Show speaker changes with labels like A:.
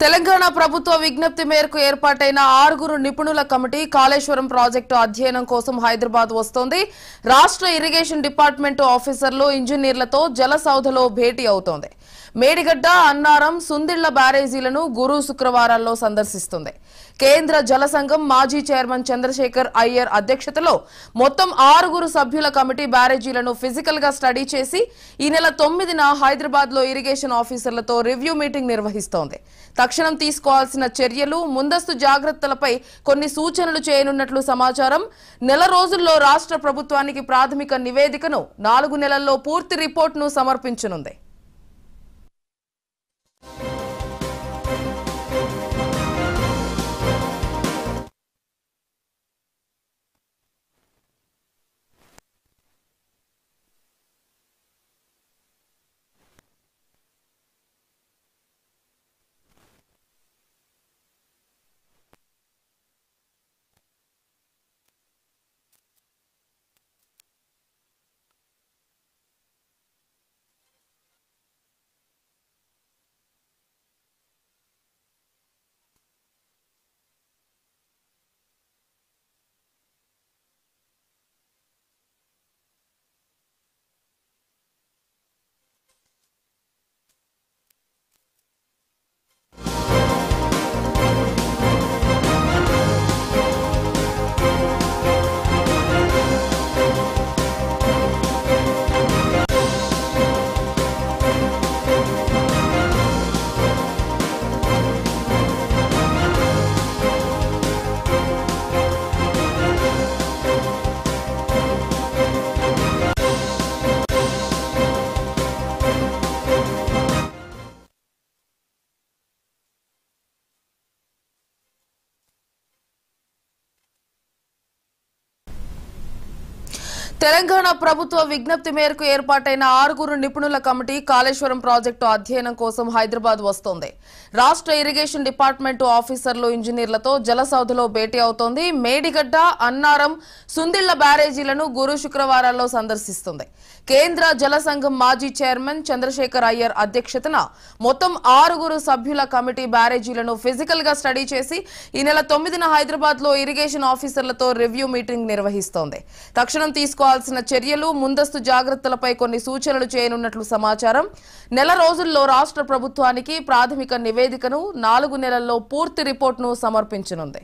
A: తెలంగాణ ప్రభుత్వ విజ్ఞప్తి మేరకు ఏర్పాటైన 6 నిపుణుల కమిటీ కాళేశ్వరం ప్రాజెక్టు అధ్యయనం కోసం హైదరాబాద్ వస్తోంది. రాష్ట్ర ఇరిగేషన్ డిపార్ట్మెంట్ ఆఫీసర్లు ఇంజనీర్లతో జలసౌధలో భేటీ అవుతోంది. మేడిగడ్డ, అన్నారం, సుందిళ్ల బ్యారేజీలను గురు శుక్రవారాల్లో సందర్శిస్తుంది. కేంద్ర జల సంఘం మాజీ చైర్మన్ చంద్రశేఖర్ అయ్యర్ అధ్యక్షతలో మొత్తం 6 సభ్యుల కమిటీ బ్యారేజీలను ఫిజికల్ గా స్టడీ చేసి ఈ నెల 9న హైదరాబాద్ లో ఇరిగేషన్ ఆఫీసర్లతో రివ్యూ మీటింగ్ నిర్వహిస్తోంది. తక్షణం తీసుకోవాల్సిన చర్యలు, ముందస్తు జాగ్రత్తలపై కొన్ని సూచనలు చేయనున్నట్లు సమాచారం. నెల రోజుల్లో రాష్ట్ర ప్రభుత్వానికి ప్రాథమిక నివేదికను, 4 నెలల్లో పూర్తి రిపోర్టును సమర్పించనుంది. తెలంగాణ ప్రభుత్వ విజ్ఞప్తి మేరకు ఏర్పాటైన 6 నిపుణుల కమిటీ కాళేశ్వరం ప్రాజెక్టు అధ్యయనం కోసం హైదరాబాద్ వస్తోంది. రాష్ట్ర ఇరిగేషన్ డిపార్ట్మెంట్ ఆఫీసర్లు ఇంజనీర్లతో జలసౌధలో భేటీ అవుతోంది. మేడిగడ్డ, అన్నారం, సుందిళ్ల బ్యారేజీలను గురు శుక్రవారాల్లో సందర్శిస్తుంది. కేంద్ర జల సంఘం మాజీ చైర్మన్ చంద్రశేఖర్ అయ్యర్ అధ్యక్షతన మొత్తం 6 సభ్యుల కమిటీ బ్యారేజీలను ఫిజికల్ గా స్టడీ చేసి ఈ నెల 9న హైదరాబాద్ లో ఇరిగేషన్ ఆఫీసర్లతో రివ్యూ మీటింగ్ నిర్వహిస్తోంది. తక్షణం తీసుకోవాల్సిన చర్యలు, ముందస్తు జాగ్రత్తలపై కొన్ని సూచనలు చేయనున్నట్లు సమాచారం. నెల రోజుల్లో రాష్ట్ర ప్రభుత్వానికి ప్రాథమిక నివేదికను, 4 నెలల్లో పూర్తి రిపోర్టును సమర్పించనుంది.